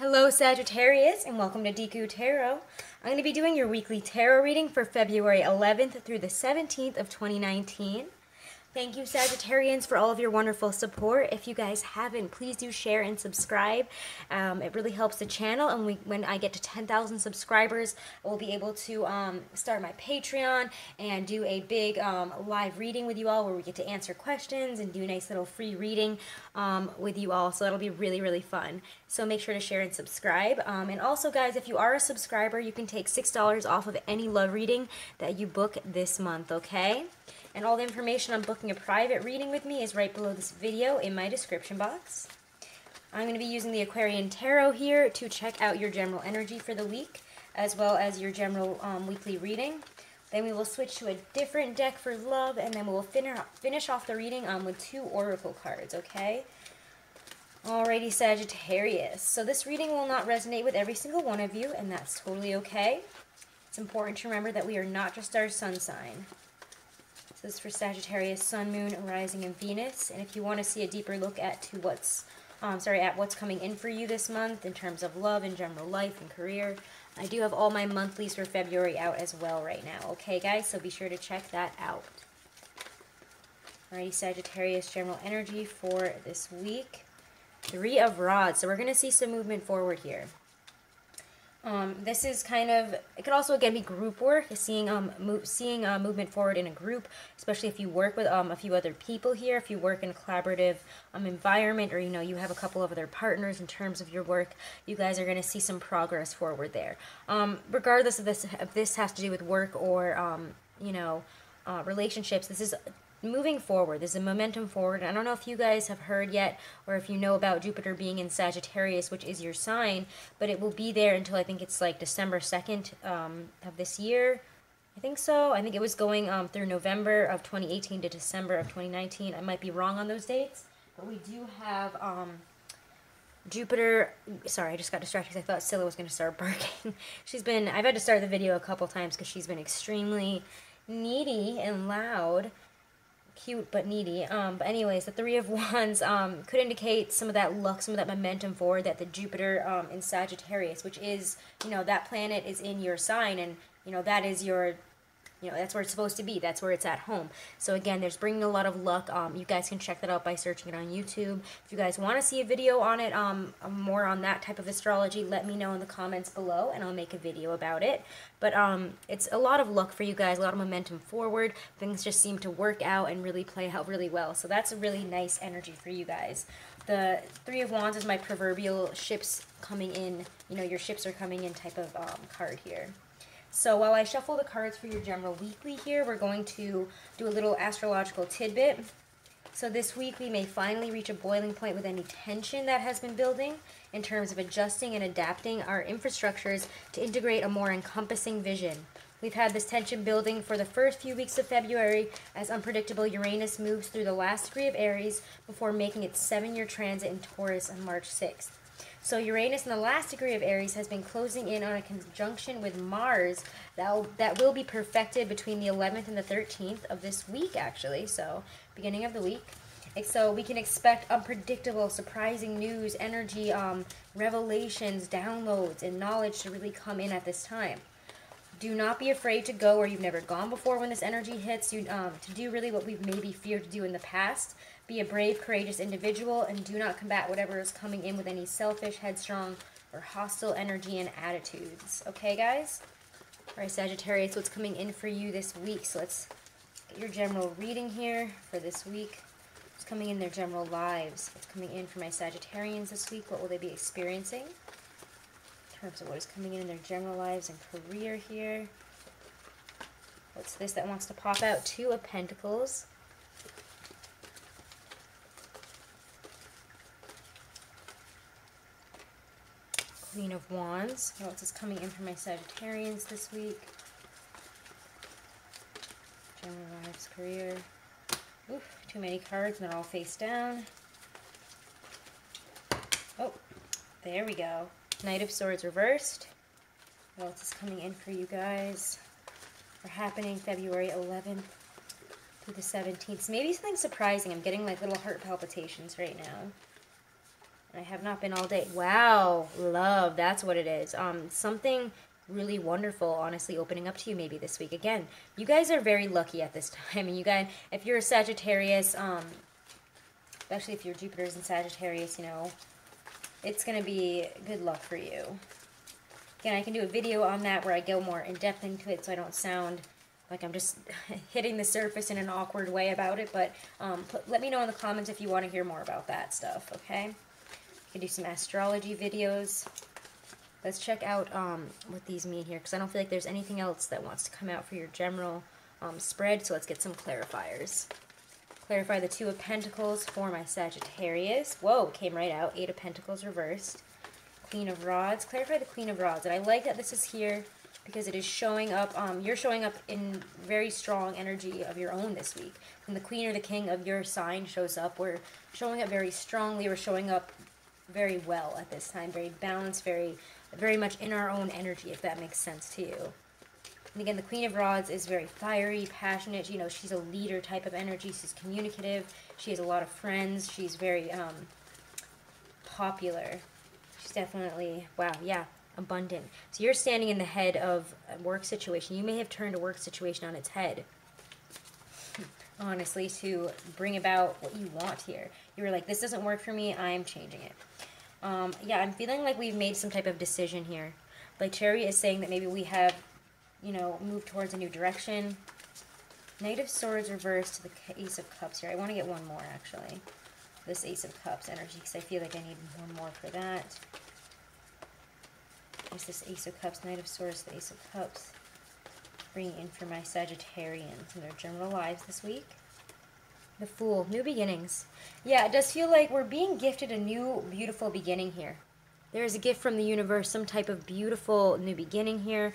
Hello Sagittarius and welcome to Deku Tarot. I'm going to be doing your weekly tarot reading for February 11th through the 17th of 2019. Thank you Sagittarians for all of your wonderful support. If you guys haven't, please do share and subscribe. It really helps the channel, and when I get to 10,000 subscribers, I will be able to start my Patreon and do a big live reading with you all where we get to answer questions and do a nice little free reading with you all. So that'll be really, really fun. So make sure to share and subscribe. And also guys, if you are a subscriber, you can take $6 off of any love reading that you book this month, okay? And all the information on booking a private reading with me is right below this video in my description box. I'm going to be using the Aquarian Tarot here to check out your general energy for the week, as well as your general weekly reading. Then we will switch to a different deck for love, and then we'll finish off the reading with 2 oracle cards, okay? Alrighty, Sagittarius. So this reading will not resonate with every single one of you, and that's totally okay. It's important to remember that we are not just our sun sign. This is for Sagittarius, Sun, Moon, Rising, and Venus. And if you want to see a deeper look at what's coming in for you this month in terms of love and general life and career, I do have all my monthlies for February out as well right now. Okay, guys, so be sure to check that out. Alrighty, Sagittarius, general energy for this week. 3 of Rods. So we're going to see some movement forward here. This is kind of, it could also again be group work, seeing movement forward in a group, especially if you work with a few other people here, if you work in a collaborative environment, or you have a couple of other partners in terms of your work, you guys are going to see some progress forward there. Regardless of this, if this has to do with work or relationships, this is moving forward. There's a momentum forward. I don't know if you guys have heard yet, or if you know about Jupiter being in Sagittarius, which is your sign, but it will be there until I think it's like December 2nd of this year. I think so. I think it was going through November of 2018 to December of 2019. I might be wrong on those dates, but we do have Jupiter. Sorry, I just got distracted because I thought Scylla was going to start barking. I've had to start the video a couple times because she's been extremely needy and loud. Cute but needy. But anyways, the 3 of Wands could indicate some of that luck, some of that momentum forward that the Jupiter in Sagittarius, which is, that planet is in your sign, and that is your, that's where it's supposed to be. That's where it's at home. So again, there's bringing a lot of luck. You guys can check that out by searching it on YouTube. If you guys want to see a video on it, more on that type of astrology, let me know in the comments below, and I'll make a video about it. But it's a lot of luck for you guys, a lot of momentum forward. Things just seem to work out and really play out really well. So that's a really nice energy for you guys. The 3 of Wands is my proverbial ships coming in, your ships are coming in type of card here. So while I shuffle the cards for your general weekly here, we're going to do a little astrological tidbit. So this week we may finally reach a boiling point with any tension that has been building in terms of adjusting and adapting our infrastructures to integrate a more encompassing vision. We've had this tension building for the first few weeks of February as unpredictable Uranus moves through the last degree of Aries before making its 7-year transit in Taurus on March 6th. So Uranus in the last degree of Aries has been closing in on a conjunction with Mars that will be perfected between the 11th and the 13th of this week, actually. So beginning of the week. So we can expect unpredictable, surprising news, energy, revelations, downloads, and knowledge to really come in at this time. Do not be afraid to go where you've never gone before when this energy hits you, to do really what we've maybe feared to do in the past. Be a brave, courageous individual, and do not combat whatever is coming in with any selfish, headstrong, or hostile energy and attitudes. Okay, guys? All right, Sagittarius, what's coming in for you this week? So let's get your general reading here for this week. What's coming in their general lives? What's coming in for my Sagittarians this week? What will they be experiencing? In terms of what is coming in their general lives and career here. What's this that wants to pop out? 2 of Pentacles. Queen of Wands. What else is coming in for my Sagittarians this week? General lives, career. Oof, too many cards and they're all face down. Oh, there we go. Knight of Swords reversed. What else is coming in for you guys? We're happening February 11th through the 17th. So maybe something surprising. I'm getting like little heart palpitations right now. I have not been all day. Wow, love, that's what it is. Something really wonderful, honestly, opening up to you maybe this week. Again, you guys are very lucky at this time. And you guys, if you're a Sagittarius, especially if your Jupiter's in Sagittarius, you know, it's going to be good luck for you. Again, I can do a video on that where I go more in depth into it so I don't sound like I'm just hitting the surface in an awkward way about it. But let me know in the comments if you want to hear more about that stuff, okay? I can do some astrology videos. Let's check out what these mean here, because I don't feel like there's anything else that wants to come out for your general spread. So let's get some clarifiers. Clarify the Two of Pentacles for my Sagittarius. Whoa, came right out. Eight of Pentacles reversed. Queen of Rods. Clarify the Queen of Rods. And I like that this is here because it is showing up. You're showing up in very strong energy of your own this week. When the Queen or the King of your sign shows up, we're showing up very strongly. We're showing up very well at this time. Very balanced, very much in our own energy, if that makes sense to you. And again, the Queen of Rods is very fiery, passionate. You know, she's a leader type of energy. She's communicative. She has a lot of friends. She's very popular. She's definitely, wow, yeah, abundant. So you're standing in the head of a work situation. You may have turned a work situation on its head, honestly, to bring about what you want here. You were like, this doesn't work for me. I'm changing it. Yeah, I'm feeling like we've made some type of decision here. Like Chariot is saying that maybe we have, you know, moved towards a new direction. Knight of Swords reversed to the Ace of Cups here. I want to get one more, actually. This Ace of Cups energy, because I feel like I need one more for that. There's this Ace of Cups, Knight of Swords, the Ace of Cups. Bringing in for my Sagittarians in their general lives this week. The Fool, new beginnings. Yeah, it does feel like we're being gifted a new, beautiful beginning here. There is a gift from the universe, some type of beautiful new beginning here.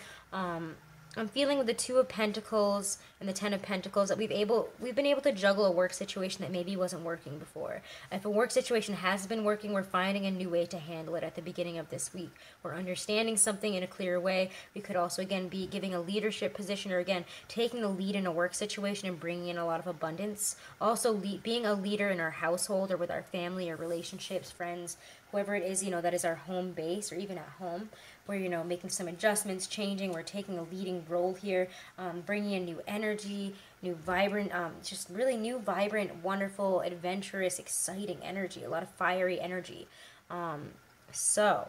I'm feeling with the Two of Pentacles and the Ten of Pentacles that we've been able to juggle a work situation that maybe wasn't working before. If a work situation has been working, we're finding a new way to handle it at the beginning of this week. We're understanding something in a clearer way. We could also, again, be giving a leadership position, or again, taking the lead in a work situation and bringing in a lot of abundance. Also, being a leader in our household or with our family or relationships, friends, whoever it is, you know, that is our home base, or even at home, where, you know, making some adjustments, changing, we're taking a leading role here, bringing in new energy, new vibrant, just really new, vibrant, wonderful, adventurous, exciting energy, a lot of fiery energy. So,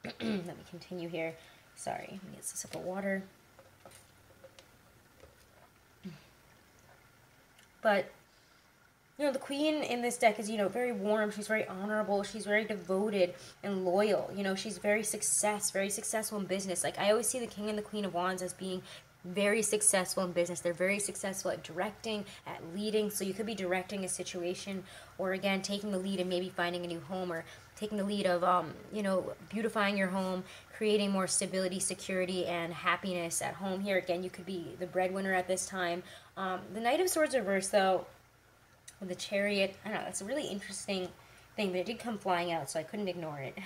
let me continue here. Sorry, let me get a sip of water. But, you know, the Queen in this deck is, you know, very warm. She's very honorable. She's very devoted and loyal. You know, she's very successful in business. Like, I always see the King and the Queen of Wands as being very successful in business. They're very successful at directing, at leading. So you could be directing a situation, or again, taking the lead and maybe finding a new home, or taking the lead of, you know, beautifying your home, creating more stability, security, and happiness at home. Here, again, you could be the breadwinner at this time. The Knight of Swords reversed, though, with the Chariot, I don't know, it's a really interesting thing, but it did come flying out, so I couldn't ignore it.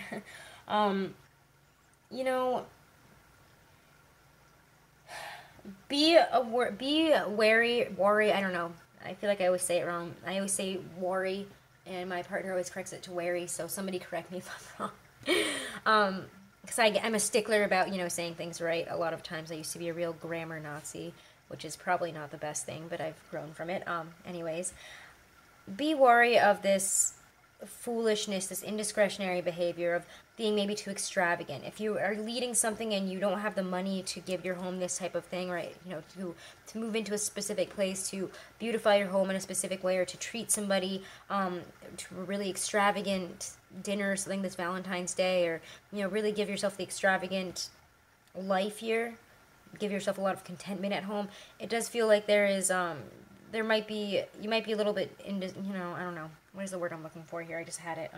You know, be wary, I don't know, I feel like I always say it wrong. I always say worry, and my partner always corrects it to wary, so somebody correct me if I'm wrong. Because I'm a stickler about, you know, saying things right. A lot of times I used to be a real grammar Nazi, which is probably not the best thing, but I've grown from it. Anyways, be wary of this foolishness, this indiscretionary behavior of being maybe too extravagant. If you are leading something and you don't have the money to give your home this type of thing, right, you know, to move into a specific place, to beautify your home in a specific way, or to treat somebody to a really extravagant dinner or something this Valentine's Day, or, you know, really give yourself the extravagant life here, give yourself a lot of contentment at home, it does feel like there is you might be a little bit you know, I don't know, what is the word I'm looking for here? I just had it.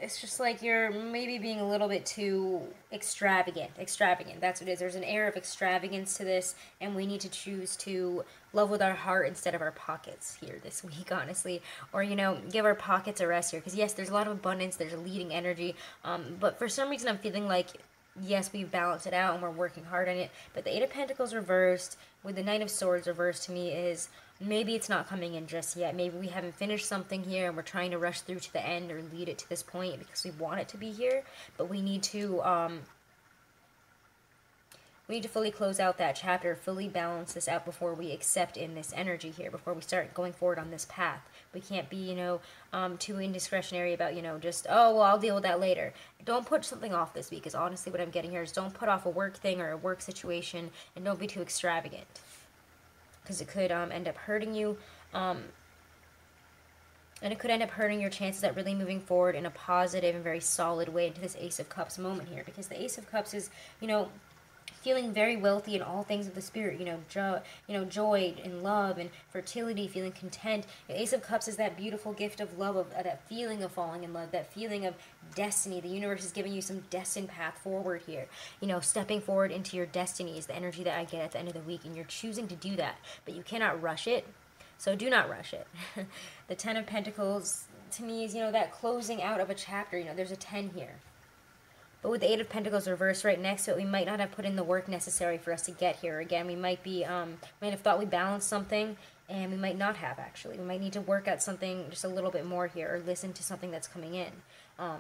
It's just like you're maybe being a little bit too extravagant. That's what it is. There's an air of extravagance to this, and we need to choose to love with our heart instead of our pockets here this week, honestly. Or, you know, give our pockets a rest here. Because, yes, there's a lot of abundance. There's a leading energy. But for some reason, I'm feeling like, yes, we've balanced it out and we're working hard on it. But the Eight of Pentacles reversed with the Knight of Swords reversed to me is maybe it's not coming in just yet. Maybe we haven't finished something here and we're trying to rush through to the end or lead it to this point because we want it to be here. But we need to fully close out that chapter, fully balance this out before we accept in this energy here, before we start going forward on this path. We can't be, you know, too indiscretionary about, you know, just, oh, well, I'll deal with that later. Don't put something off this week, is honestly what I'm getting here, is don't put off a work thing or a work situation, and don't be too extravagant, because it could end up hurting you, and it could end up hurting your chances at really moving forward in a positive and very solid way into this Ace of Cups moment here, because the Ace of Cups is, you know, feeling very wealthy in all things of the spirit, joy and love and fertility, feeling content. The Ace of Cups is that beautiful gift of love, of that feeling of falling in love, that feeling of destiny. The universe is giving you some destined path forward here. You know, stepping forward into your destiny is the energy that I get at the end of the week, and you're choosing to do that, but you cannot rush it. So do not rush it. The Ten of Pentacles, to me, is, you know, that closing out of a chapter. You know, there's a 10 here. But with the Eight of Pentacles reversed right next to it, we might not have put in the work necessary for us to get here. Again, we might be, might have thought we balanced something, and we might not have, actually. We might need to work at something just a little bit more here, or listen to something that's coming in.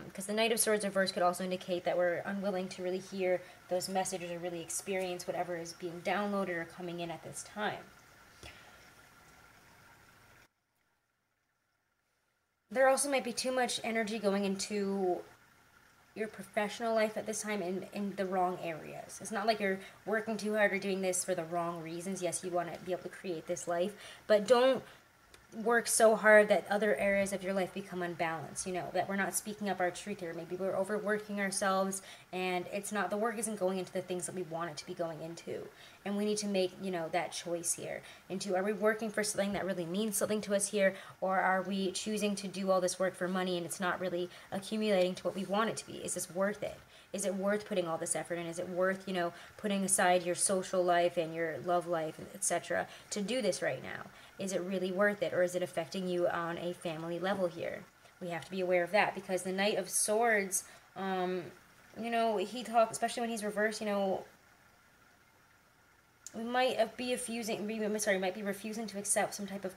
Because the Knight of Swords reversed could also indicate that we're unwilling to really hear those messages or really experience whatever is being downloaded or coming in at this time. There also might be too much energy going into your professional life at this time in the wrong areas. It's not like you're working too hard or doing this for the wrong reasons. Yes, you want to be able to create this life, but don't work so hard that other areas of your life become unbalanced, you know, that we're not speaking up our truth here. Maybe we're overworking ourselves, and it's not, the work isn't going into the things that we want it to be going into. And we need to make, you know, that choice here into, are we working for something that really means something to us here, or are we choosing to do all this work for money and it's not really accumulating to what we want it to be? Is this worth it? Is it worth putting all this effort in? Is it worth, you know, putting aside your social life and your love life, etc., to do this right now? Is it really worth it, or is it affecting you on a family level here? We have to be aware of that, because the Knight of Swords, you know, he talks, especially when he's reversed, you know, we might be refusing to accept some type of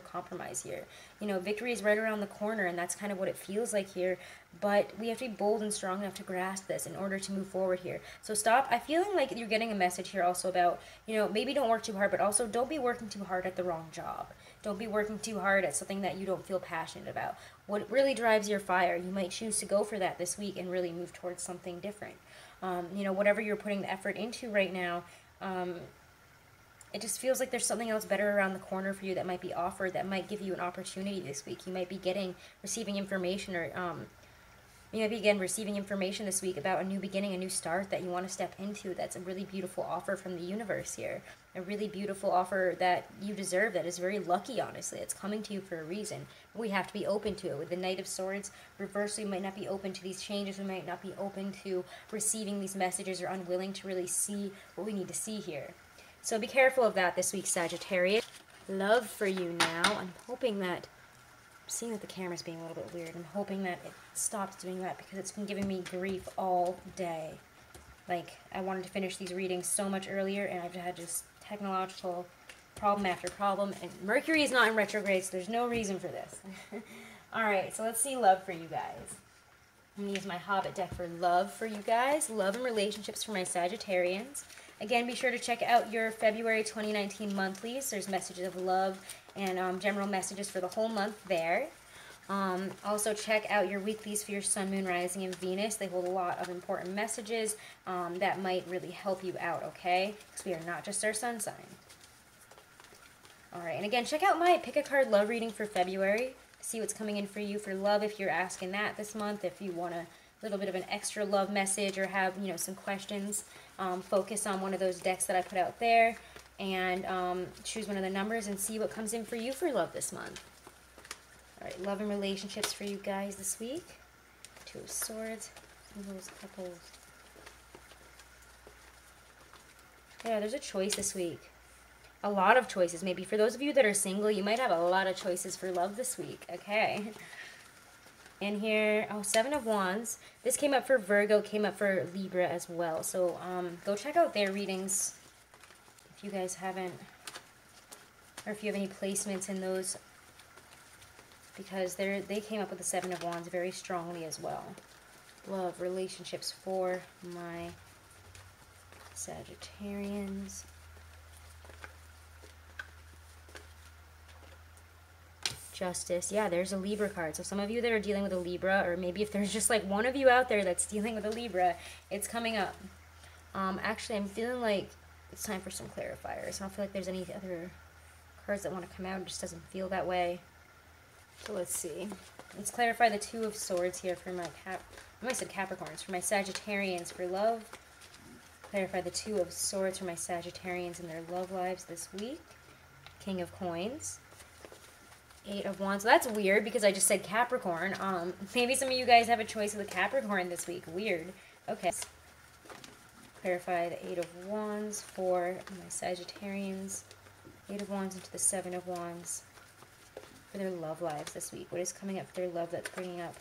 compromise here. You know, victory is right around the corner, and that's kind of what it feels like here. But we have to be bold and strong enough to grasp this in order to move forward here. So stop. I'm feeling like you're getting a message here also about, you know, maybe don't work too hard, but also don't be working too hard at the wrong job. Don't be working too hard at something that you don't feel passionate about. What really drives your fire, you might choose to go for that this week and really move towards something different. You know, whatever you're putting the effort into right now, it just feels like there's something else better around the corner for you that might be offered, that might give you an opportunity this week. You might be receiving information, or you might be receiving information this week about a new beginning, a new start that you want to step into. That's a really beautiful offer from the universe here. A really beautiful offer that you deserve, that is very lucky, honestly. It's coming to you for a reason. We have to be open to it. With the Knight of Swords reversed, we might not be open to these changes. We might not be open to receiving these messages, or unwilling to really see what we need to see here. So be careful of that this week, Sagittarius. Love for you now. I'm hoping that, I'm seeing that the camera's being a little bit weird. I'm hoping that it stops doing that, because it's been giving me grief all day. Like, I wanted to finish these readings so much earlier, and I've had just technological problem after problem, and Mercury is not in retrograde, so there's no reason for this. Alright, so let's see love for you guys. I'm going to use my Hobbit deck for love for you guys. Love and relationships for my Sagittarians. Again, be sure to check out your February 2019 monthlies. There's messages of love and general messages for the whole month there. Also check out your weeklies for your Sun, Moon, Rising, and Venus. They hold a lot of important messages that might really help you out, okay? Because we are not just our sun sign. Alright, and again, check out my Pick a Card Love reading for February. See what's coming in for you for love if you're asking that this month. If you want a little bit of an extra love message, or have, you know, some questions, focus on one of those decks that I put out there, and choose one of the numbers and see what comes in for you for love this month. Alright, love and relationships for you guys this week. Two of Swords. Those couples. Yeah, there's a choice this week. A lot of choices. Maybe for those of you that are single, you might have a lot of choices for love this week. Okay. And here, oh, Seven of Wands. This came up for Virgo, came up for Libra as well. So go check out their readings if you guys haven't or if you have any placements in those, because they came up with the Seven of Wands very strongly as well. Love, relationships for my Sagittarians. Justice. Yeah, there's a Libra card. So some of you that are dealing with a Libra, or maybe if there's just like one of you out there that's dealing with a Libra, it's coming up. Actually, I'm feeling like it's time for some clarifiers. I don't feel like there's any other cards that want to come out. It just doesn't feel that way. So let's see. Let's clarify the Two of Swords here for my I said Capricorns. For my Sagittarians for love. Clarify the Two of Swords for my Sagittarians in their love lives this week. King of Coins. Eight of Wands. So that's weird because I just said Capricorn. Maybe some of you guys have a choice of the Capricorn this week. Weird. Okay. Clarify the Eight of Wands for my Sagittarians. Eight of Wands into the Seven of Wands for their love lives this week. What is coming up for their love that's bringing up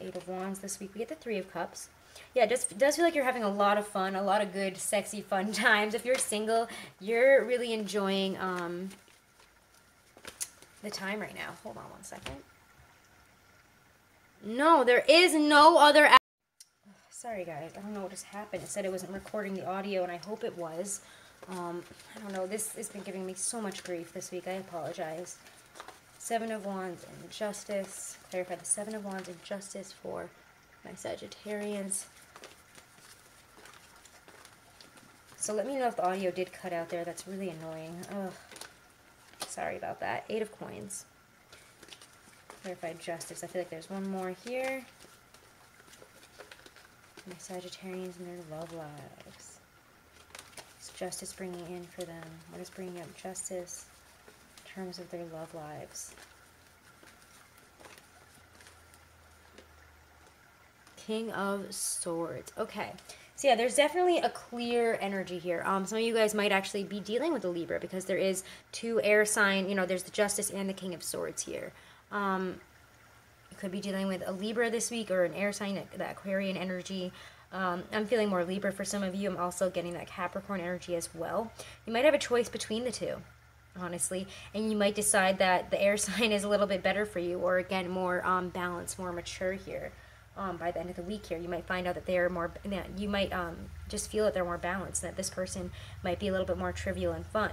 Eight of Wands this week? We get the Three of Cups. Yeah, it does feel like you're having a lot of fun, a lot of good, sexy, fun times. If you're single, you're really enjoying the time right now. Hold on one second. No, there is no other... Sorry, guys. I don't know what just happened. It said it wasn't recording the audio, and I hope it was. I don't know. This has been giving me so much grief this week. I apologize. Seven of Wands and Justice. Clarify the Seven of Wands and Justice for my Sagittarians. So let me know if the audio did cut out there. That's really annoying. Ugh. Sorry about that. Eight of Coins. Clarify Justice. I feel like there's one more here. My Sagittarians and their love lives. What's Justice bringing in for them? What is bringing up Justice in terms of their love lives? King of Swords. Okay. So yeah, there's definitely a clear energy here. Some of you guys might actually be dealing with a Libra because there is two air sign, you know, there's the Justice and the King of Swords here. You could be dealing with a Libra this week or an air sign, that Aquarian energy. I'm feeling more Libra for some of you. I'm also getting that Capricorn energy as well. You might have a choice between the two, honestly, and you might decide that the air sign is a little bit better for you, or again, more balanced, more mature here. By the end of the week here, you might find out that they're more, you might just feel that they're more balanced, that this person might be a little bit more trivial and fun.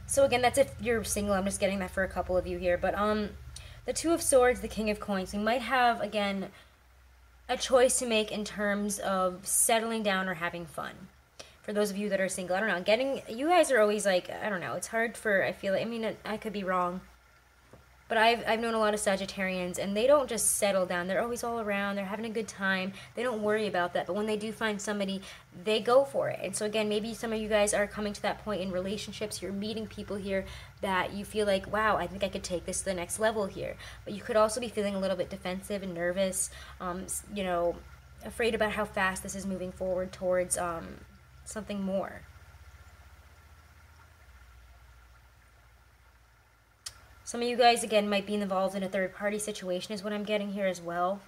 So again, that's if you're single. I'm just getting that for a couple of you here. But the Two of Swords, the King of Coins, you might have, again, a choice to make in terms of settling down or having fun. For those of you that are single, I don't know, you guys are always like, I don't know, it's hard for, I feel like, I mean, I could be wrong. But I've known a lot of Sagittarians, and they don't just settle down. They're always all around. They're having a good time. They don't worry about that. But when they do find somebody, they go for it. And so, again, maybe some of you guys are coming to that point in relationships. You're meeting people here that you feel like, wow, I think I could take this to the next level here. But you could also be feeling a little bit defensive and nervous, you know, afraid about how fast this is moving forward towards something more. Some of you guys, again, might be involved in a third-party situation is what I'm getting here as well.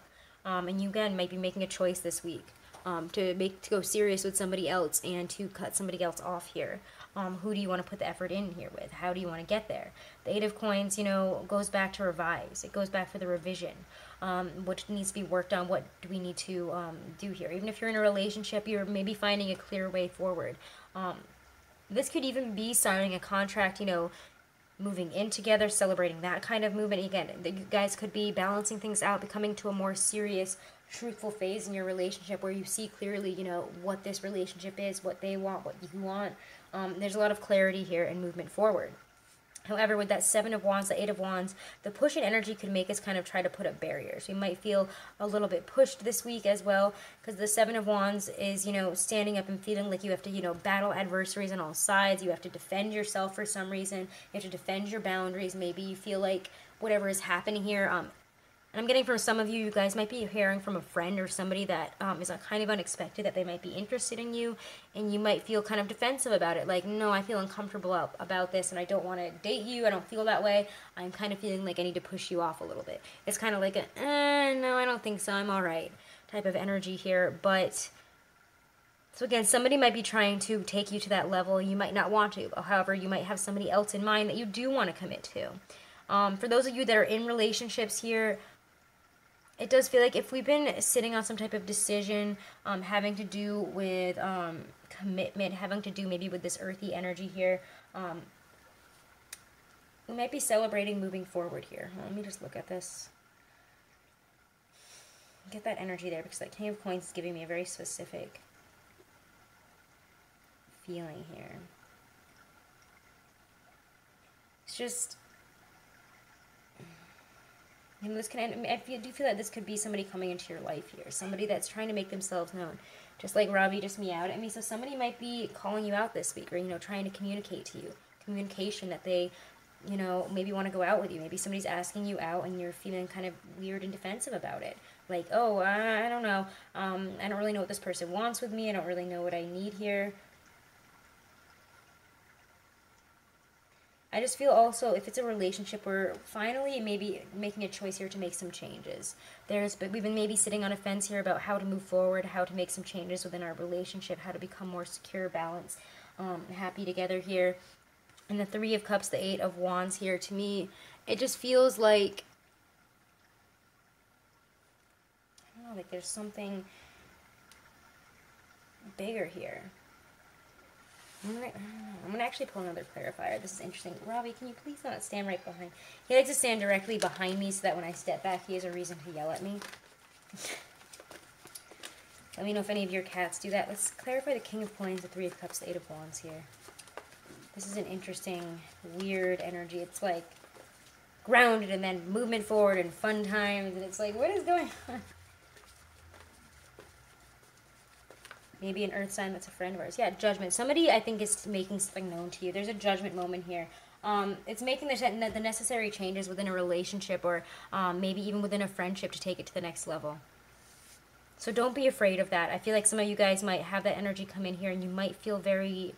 And you, again, might be making a choice this week to go serious with somebody else and to cut somebody else off here. Who do you want to put the effort in here with? How do you want to get there? The Eight of Coins, you know, goes back to revise. It goes back for the revision. What needs to be worked on? What do we need to do here? Even if you're in a relationship, you're maybe finding a clear way forward. This could even be signing a contract, you know, moving in together, celebrating that kind of movement. Again, you guys could be balancing things out, becoming to a more serious, truthful phase in your relationship where you see clearly, you know, what this relationship is, what they want, what you want. There's a lot of clarity here and movement forward. However, with that Seven of Wands, the Eight of Wands, the push and energy could make us kind of try to put up barriers. We might feel a little bit pushed this week as well, because the Seven of Wands is, you know, standing up and feeling like you have to, you know, battle adversaries on all sides. You have to defend yourself for some reason. You have to defend your boundaries. Maybe you feel like whatever is happening here, and I'm getting from some of you, you guys might be hearing from a friend or somebody that is kind of unexpected, that they might be interested in you, and you might feel kind of defensive about it. Like, no, I feel uncomfortable about this, and I don't want to date you. I don't feel that way. I'm kind of feeling like I need to push you off a little bit. It's kind of like a, no, I don't think so. I'm all right type of energy here. But So again, somebody might be trying to take you to that level. You might not want to. However, you might have somebody else in mind that you do want to commit to. For those of you that are in relationships here, it does feel like if we've been sitting on some type of decision, having to do with commitment, having to do maybe with this earthy energy here, we might be celebrating moving forward here. Let me just look at this. Get that energy there, because that King of Coins is giving me a very specific feeling here. It's just, you know, this can, I do feel like this could be somebody coming into your life here, somebody that's trying to make themselves known, just like Robbie just meowed at me. So somebody might be calling you out this week, or, you know, trying to communicate to you, communication that they, you know, maybe want to go out with you. Maybe somebody's asking you out and you're feeling kind of weird and defensive about it. Like, oh, I don't know, I don't really know what this person wants with me, I don't really know what I need here. I just feel also, if it's a relationship, we're finally maybe making a choice here to make some changes. But we've been maybe sitting on a fence here about how to move forward, how to make some changes within our relationship, how to become more secure, balanced, happy together here. And the Three of Cups, the Eight of Wands here, to me, it just feels like, I don't know, like there's something bigger here. I'm going to actually pull another clarifier. This is interesting. Robbie, can you please not stand right behind? He likes to stand directly behind me so that when I step back, he has a reason to yell at me. Let me know if any of your cats do that. Let's clarify the King of Coins, the Three of Cups, the Eight of Wands here. This is an interesting, weird energy. It's like grounded and then movement forward and fun times. And it's like, what is going on? Maybe an earth sign that's a friend of ours. Yeah, judgment. Somebody, I think, is making something known to you. There's a judgment moment here. It's making the necessary changes within a relationship, or maybe even within a friendship, to take it to the next level. So don't be afraid of that. I feel like some of you guys might have that energy come in here, and you might feel very,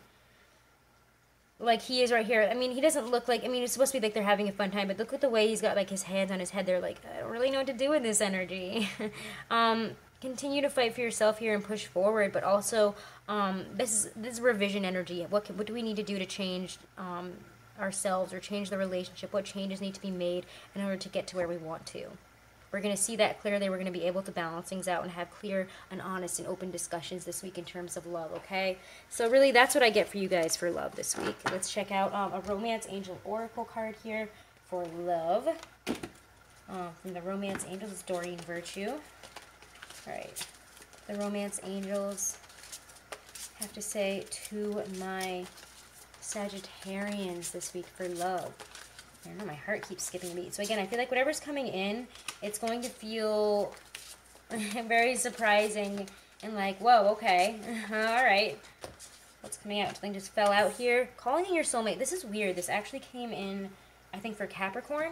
like he is right here. I mean, he doesn't look like, I mean, it's supposed to be like they're having a fun time, but look at the way he's got like his hands on his head. They're like, I don't really know what to do with this energy. Continue to fight for yourself here and push forward, but also this is revision energy. What do we need to do to change ourselves or change the relationship? What changes need to be made in order to get to where we want to? We're going to see that clearly. We're going to be able to balance things out and have clear and honest and open discussions this week in terms of love, okay? So really, that's what I get for you guys for love this week. Let's check out a Romance Angel Oracle card here for love. From the Romance Angels, it's Doreen Virtue. All right, the Romance Angels have to say to my Sagittarians this week for love. I don't know, my heart keeps skipping a beat. So again, I feel like whatever's coming in, it's going to feel very surprising and like, whoa, okay, all right. What's coming out? Something just fell out here. Calling in your soulmate. This is weird. This actually came in, I think, for Capricorn.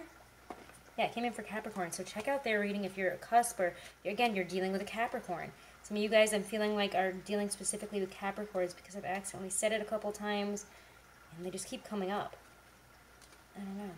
Yeah, it came in for Capricorn. So check out their reading if you're a cusp, or again, you're dealing with a Capricorn. Some of you guys, I'm feeling like, are dealing specifically with Capricorns because I've accidentally said it a couple times and they just keep coming up. I don't know.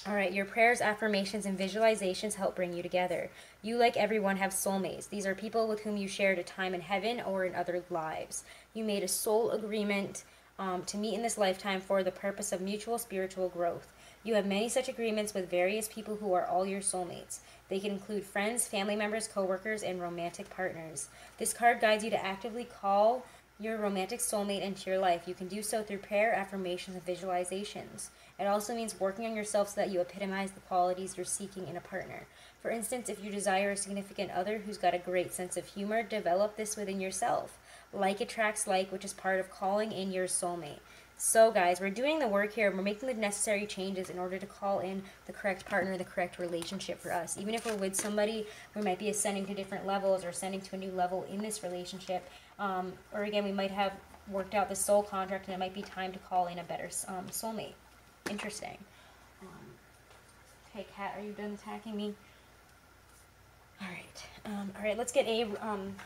All right, your prayers, affirmations, and visualizations help bring you together. You, like everyone, have soulmates. These are people with whom you shared a time in heaven or in other lives. You made a soul agreement to meet in this lifetime for the purpose of mutual spiritual growth. You have many such agreements with various people who are all your soulmates. They can include friends, family members, coworkers, and romantic partners. This card guides you to actively call your romantic soulmate into your life. You can do so through prayer, affirmations, and visualizations. It also means working on yourself so that you epitomize the qualities you're seeking in a partner. For instance, if you desire a significant other who's got a great sense of humor, develop this within yourself. Like attracts like, which is part of calling in your soulmate. So guys, we're doing the work here. We're making the necessary changes in order to call in the correct partner, the correct relationship for us. Even if we're with somebody, we might be ascending to different levels or ascending to a new level in this relationship. Or again, we might have worked out the soul contract and it might be time to call in a better soulmate. Interesting. Okay, Kat, are you done attacking me? All right, let's get a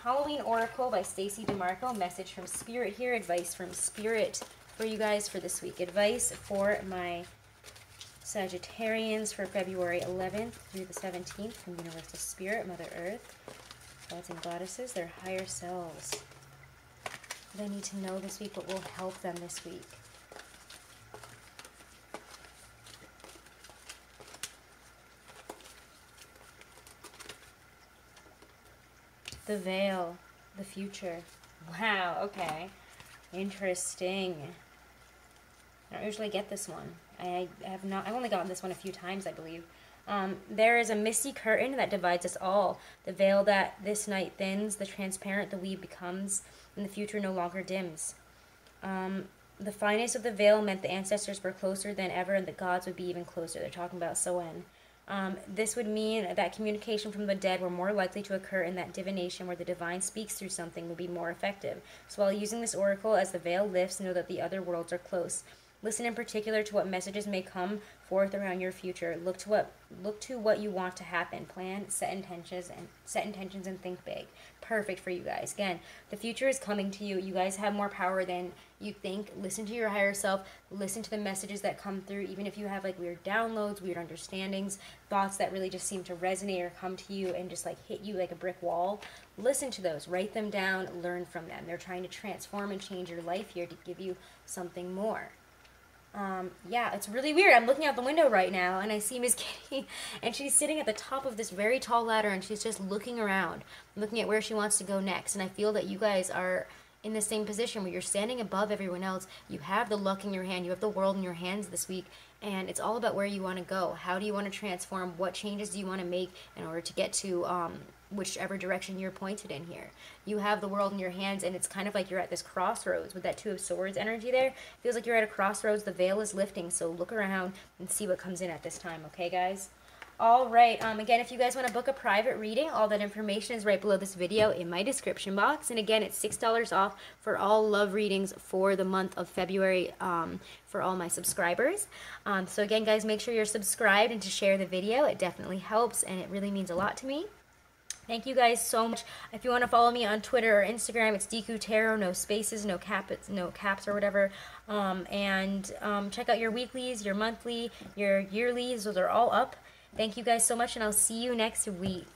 Halloween Oracle by Stacey DeMarco. Message from Spirit here, advice from Spirit for you guys for this week. Advice for my Sagittarians for February 11th through the 17th from Universal Spirit, Mother Earth, gods and goddesses, their higher selves. they need to know this week? What will help them this week? The veil, the future. Wow, okay. Interesting. I don't usually get this one. I've only gotten this one a few times, I believe. There is a misty curtain that divides us all. The veil that this night thins, the transparent the weave becomes, and the future no longer dims. The fineness of the veil meant the ancestors were closer than ever, and the gods would be even closer. They're talking about Soen. This would mean that communication from the dead were more likely to occur, and that divination, where the divine speaks through something, would be more effective. So while using this oracle, as the veil lifts, know that the other worlds are close. Listen in particular to what messages may come forth around your future. Look to what you want to happen. Plan, set intentions, and think big. Perfect for you guys. Again, the future is coming to you. You guys have more power than you think. Listen to your higher self. Listen to the messages that come through, even if you have like weird downloads, weird understandings, thoughts that really just seem to resonate or come to you and just like hit you like a brick wall. Listen to those. Write them down. Learn from them. They're trying to transform and change your life here to give you something more. Yeah, it's really weird. I'm looking out the window right now and I see Miss Kitty, and she's sitting at the top of this very tall ladder, and she's just looking around, looking at where she wants to go next. And I feel that you guys are in the same position where you're standing above everyone else. You have the luck in your hand. You have the world in your hands this week, and it's all about where you want to go. How do you want to transform? What changes do you want to make in order to get to whichever direction you're pointed in here? You have the world in your hands, and it's kind of like you're at this crossroads with that Two of Swords energy there. It feels like you're at a crossroads. The veil is lifting, so look around and see what comes in at this time, okay, guys? All right, again, if you guys want to book a private reading, all that information is right below this video in my description box. And again, it's $6 off for all love readings for the month of February for all my subscribers. So again, guys, make sure you're subscribed and to share the video. It definitely helps, and it really means a lot to me. Thank you guys so much. If you want to follow me on Twitter or Instagram, it's dekutarot, no spaces, no caps or whatever. Check out your weeklies, your monthly, your yearlies. Those are all up. Thank you guys so much, and I'll see you next week.